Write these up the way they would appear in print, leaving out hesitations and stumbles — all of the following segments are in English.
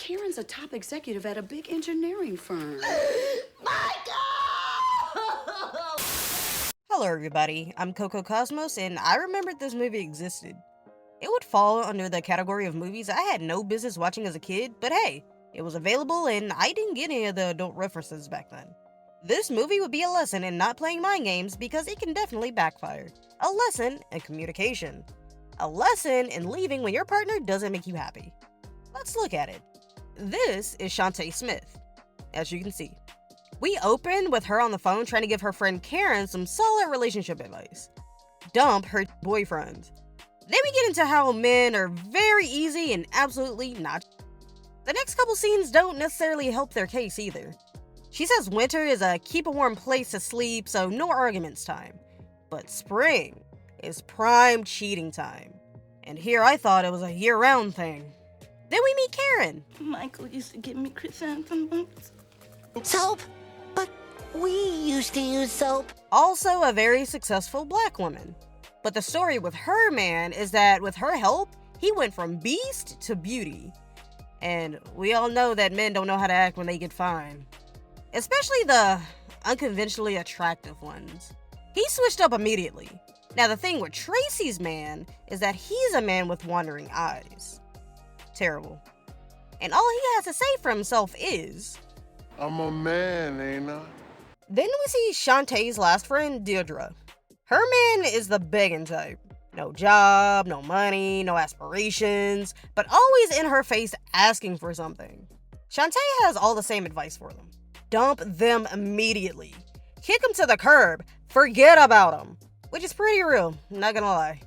Karen's a top executive at a big engineering firm. Hello everybody, I'm cocoacosmos, and I remembered this movie existed. It would fall under the category of movies I had no business watching as a kid, but hey, it was available and I didn't get any of the adult references back then. This movie would be a lesson in not playing mind games because it can definitely backfire. A lesson in communication. A lesson in leaving when your partner doesn't make you happy. Let's look at it. This is Shantae Smith, as you can see. We open with her on the phone trying to give her friend Karen some solid relationship advice. Dump her boyfriend. Then we get into how men are very easy and absolutely not. The next couple scenes don't necessarily help their case either. She says winter is a keep a warm place to sleep, so no arguments time. But spring is prime cheating time. And here I thought it was a year-round thing. Then we meet Karen. Michael used to give me chrysanthemums. Soap? But we used to use soap. Also a very successful black woman. But the story with her man is that with her help, he went from beast to beauty. And we all know that men don't know how to act when they get fined. Especially the unconventionally attractive ones. He switched up immediately. Now the thing with Tracy's man is that he's a man with wandering eyes. Terrible. And all he has to say for himself is, I'm a man, ain't I? Then we see Shantae's last friend, Deirdre. Her man is the begging type. No job, no money, no aspirations, but always in her face asking for something. Shantae has all the same advice for them. Dump them immediately. Kick them to the curb. Forget about them. Which is pretty real, not gonna lie.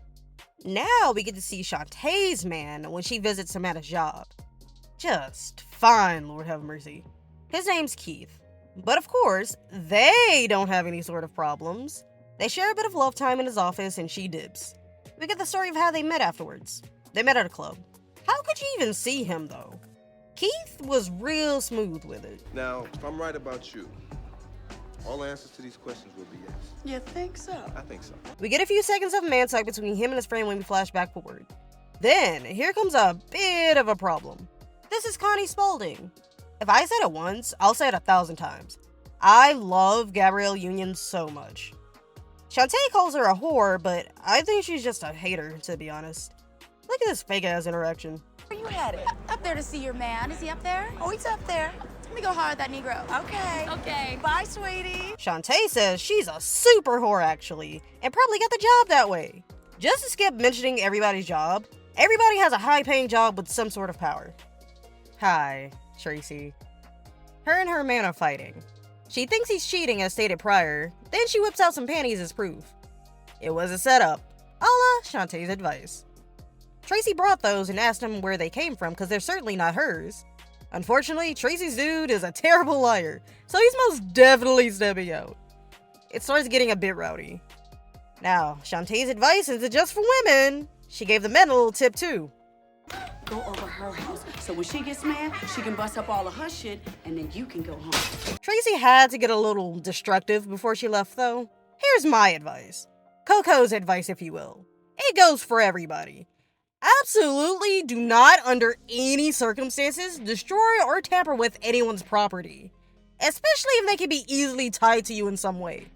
Now we get to see Shantae's man when she visits him at his job. Just fine, Lord have mercy. His name's Keith. But of course, they don't have any sort of problems. They share a bit of love time in his office and she dips. We get the story of how they met afterwards. They met at a club. How could you even see him though? Keith was real smooth with it. Now, if I'm right about you, all answers to these questions will be yes. You think so? I think so. We get a few seconds of man talk between him and his friend when we flash back forward. Then, here comes a bit of a problem. This is Connie Spaulding. If I said it once, I'll say it 1,000 times. I love Gabrielle Union so much. Shantae calls her a whore, but I think she's just a hater, to be honest. Look at this fake-ass interaction. Where you headed? Up there to see your man. Is he up there? Oh, he's up there. Let me go holler at that Negro. Okay. Okay. Bye, sweetie. Shantae says she's a super whore, actually, and probably got the job that way. Just to skip mentioning everybody's job, everybody has a high-paying job with some sort of power. Hi, Tracy. Her and her man are fighting. She thinks he's cheating as stated prior, then she whips out some panties as proof. It was a setup, a la Shantae's advice. Tracy brought those and asked him where they came from because they're certainly not hers. Unfortunately, Tracy's dude is a terrible liar, so he's most definitely stepping out. It starts getting a bit rowdy. Now, Shantae's advice isn't just for women. She gave the men a little tip too. Go over her house so when she gets mad, she can bust up all of her shit and then you can go home. Tracy had to get a little destructive before she left though. Here's my advice. Coco's advice, if you will. It goes for everybody. Absolutely do not, under any circumstances, destroy or tamper with anyone's property. Especially if they can be easily tied to you in some way.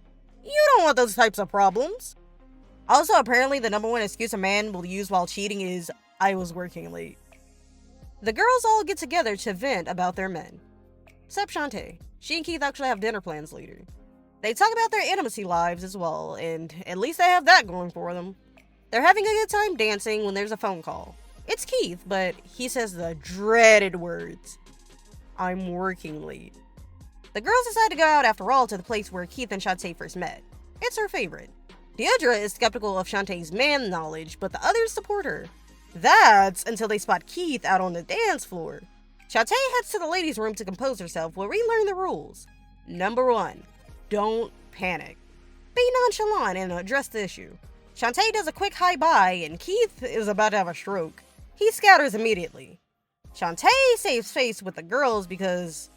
You don't want those types of problems. Also, apparently the #1 excuse a man will use while cheating is, I was working late. The girls all get together to vent about their men. Except Shantae. She and Keith actually have dinner plans later. They talk about their intimacy lives as well, and at least they have that going for them. They're having a good time dancing when there's a phone call. It's Keith, but he says the dreaded words. I'm working late. The girls decide to go out after all to the place where Keith and Shantae first met. It's her favorite. Deirdre is skeptical of Shantae's man knowledge, but the others support her. That's until they spot Keith out on the dance floor. Shantae heads to the ladies' room to compose herself where we learn the rules. #1, don't panic. Be nonchalant and address the issue. Shantae does a quick hi-bye and Keith is about to have a stroke. He scatters immediately. Shantae saves face with the girls because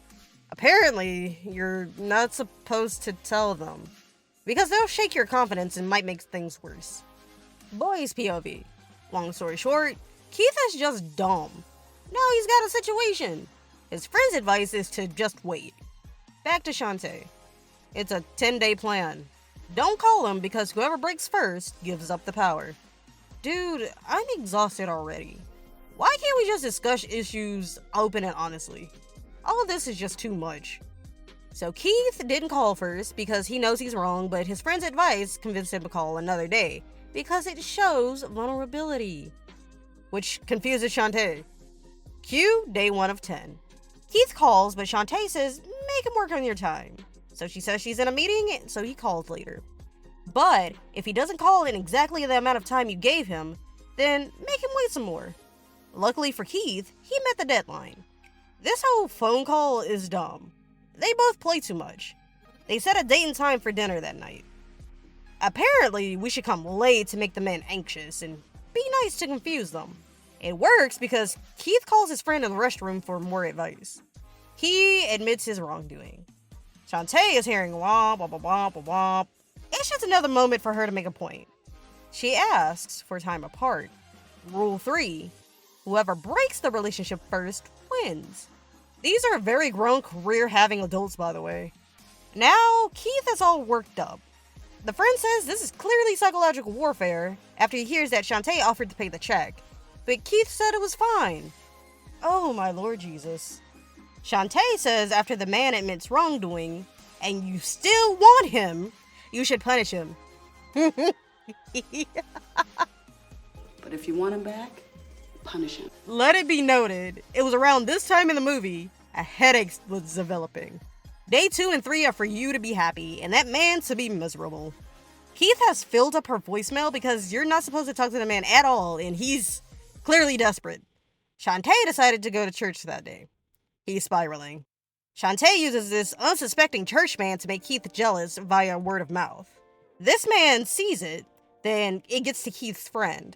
apparently you're not supposed to tell them. Because they'll shake your confidence and might make things worse. Boys POV. Long story short, Keith is just dumb. Now he's got a situation. His friend's advice is to just wait. Back to Shantae. It's a 10-day plan. Don't call him because whoever breaks first gives up the power. Dude, I'm exhausted already. Why can't we just discuss issues open and honestly? All of this is just too much. So Keith didn't call first because he knows he's wrong, but his friend's advice convinced him to call another day because it shows vulnerability, which confuses Shantae. Cue day 1 of 10. Keith calls, but Shantae says, make him work on your time. So she says she's in a meeting, so he calls later. But if he doesn't call in exactly the amount of time you gave him, then make him wait some more. Luckily for Keith, he met the deadline. This whole phone call is dumb. They both play too much. They set a date and time for dinner that night. Apparently, we should come late to make the men anxious and be nice to confuse them. It works because Keith calls his friend in the restroom for more advice. He admits his wrongdoing. Shantae is hearing womp, womp, womp, womp, womp. It's just another moment for her to make a point. She asks for time apart. Rule 3. Whoever breaks the relationship first wins. These are very grown career-having adults, by the way. Now, Keith is all worked up. The friend says this is clearly psychological warfare after he hears that Shantae offered to pay the check, but Keith said it was fine. Oh my Lord Jesus. Shantae says after the man admits wrongdoing, and you still want him, you should punish him. But if you want him back, punish him. Let it be noted, it was around this time in the movie, a headache was developing. Day 2 and 3 are for you to be happy, and that man to be miserable. Keith has filled up her voicemail because you're not supposed to talk to the man at all, and he's clearly desperate. Shantae decided to go to church that day. He's spiraling. Shantae uses this unsuspecting church man to make Keith jealous via word of mouth. This man sees it, then it gets to Keith's friend.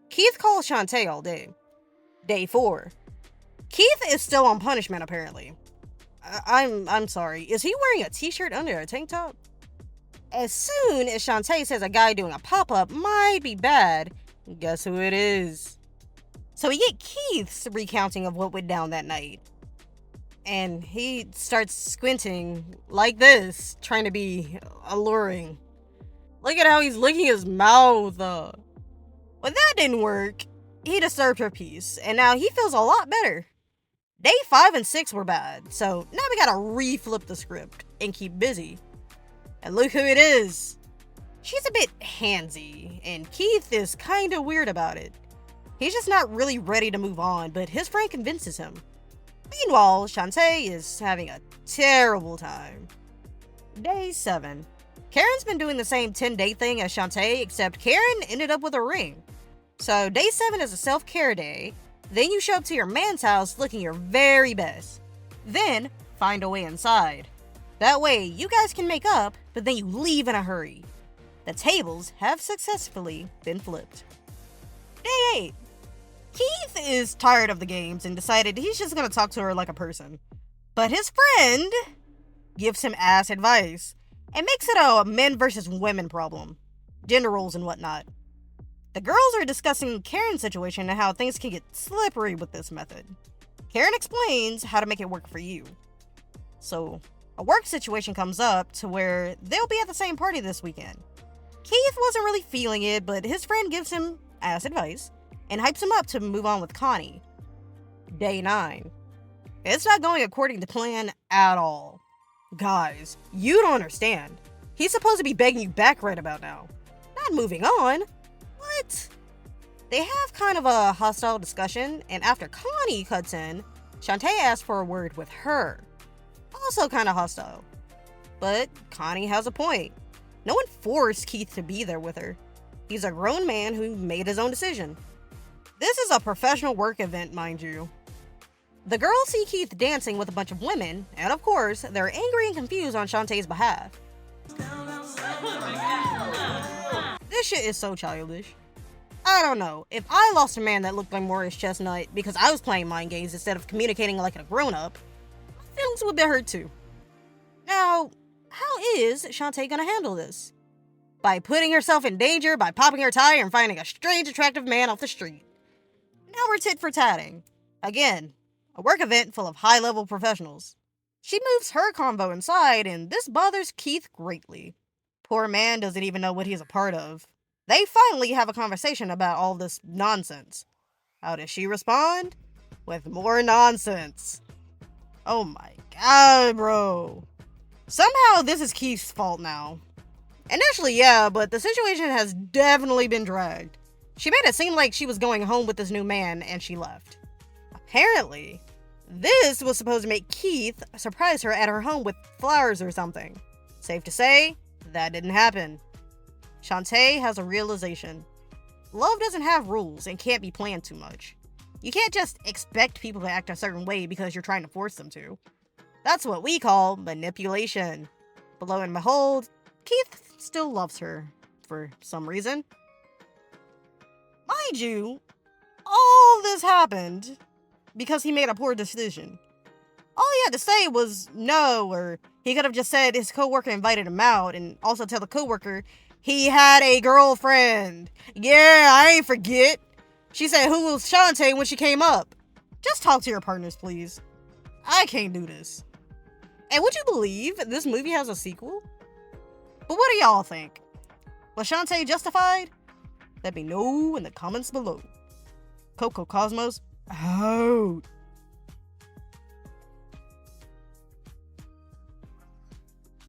Keith calls Shantae all day. Day 4. Keith is still on punishment, apparently. I'm sorry. Is he wearing a t-shirt under a tank top? As soon as Shantae says a guy doing a pop-up might be bad, guess who it is? So we get Keith's recounting of what went down that night. And he starts squinting like this, trying to be alluring. Look at how he's licking his mouth. When that didn't work, he disturbed her peace, and now he feels a lot better. Day 5 and 6 were bad, so now we gotta re-flip the script and keep busy. And look who it is. She's a bit handsy, and Keith is kinda weird about it. He's just not really ready to move on, but his friend convinces him. Meanwhile, Shantae is having a terrible time. Day 7. Karen's been doing the same 10-day thing as Shantae, except Karen ended up with a ring. So day 7 is a self-care day. Then you show up to your man's house looking your very best. Then find a way inside. That way you guys can make up, but then you leave in a hurry. The tables have successfully been flipped. Day 8. Keith is tired of the games and decided he's just gonna talk to her like a person. But his friend gives him ass advice and makes it a men versus women problem. Gender roles and whatnot. The girls are discussing Karen's situation and how things can get slippery with this method. Karen explains how to make it work for you. So, a work situation comes up to where they'll be at the same party this weekend. Keith wasn't really feeling it, but his friend gives him ass advice and hypes him up to move on with Connie. Day 9. It's not going according to plan at all. Guys, you don't understand. He's supposed to be begging you back right about now. Not moving on. What? They have kind of a hostile discussion, and after Connie cuts in, Shantae asks for a word with her. Also kind of hostile. But Connie has a point. No one forced Keith to be there with her. He's a grown man who made his own decision. This is a professional work event, mind you. The girls see Keith dancing with a bunch of women, and of course, they're angry and confused on Shantae's behalf. This shit is so childish. I don't know, if I lost a man that looked like Morris Chestnut because I was playing mind games instead of communicating like a grown-up, my feelings would be hurt too. Now, how is Shantae gonna handle this? By putting herself in danger, by popping her tire and finding a strange attractive man off the street. Now we're tit for tatting. Again, a work event full of high-level professionals. She moves her convo inside, and this bothers Keith greatly. Poor man doesn't even know what he's a part of. They finally have a conversation about all this nonsense. How does she respond? With more nonsense. Oh my god, bro. Somehow this is Keith's fault now. Initially, yeah, but the situation has definitely been dragged. She made it seem like she was going home with this new man, and she left. Apparently, this was supposed to make Keith surprise her at her home with flowers or something. Safe to say, that didn't happen. Shantae has a realization. Love doesn't have rules and can't be planned too much. You can't just expect people to act a certain way because you're trying to force them to. That's what we call manipulation. But lo and behold, Keith still loves her for some reason. Mind you, all this happened because he made a poor decision. All he had to say was no, or he could have just said his coworker invited him out and also tell the coworker he had a girlfriend. Yeah, I ain't forget. She said, who was Shantae when she came up? Just talk to your partners, please. I can't do this. And would you believe this movie has a sequel? But what do y'all think? Was Shantae justified? Let me know in the comments below. Cocoa Cosmos out.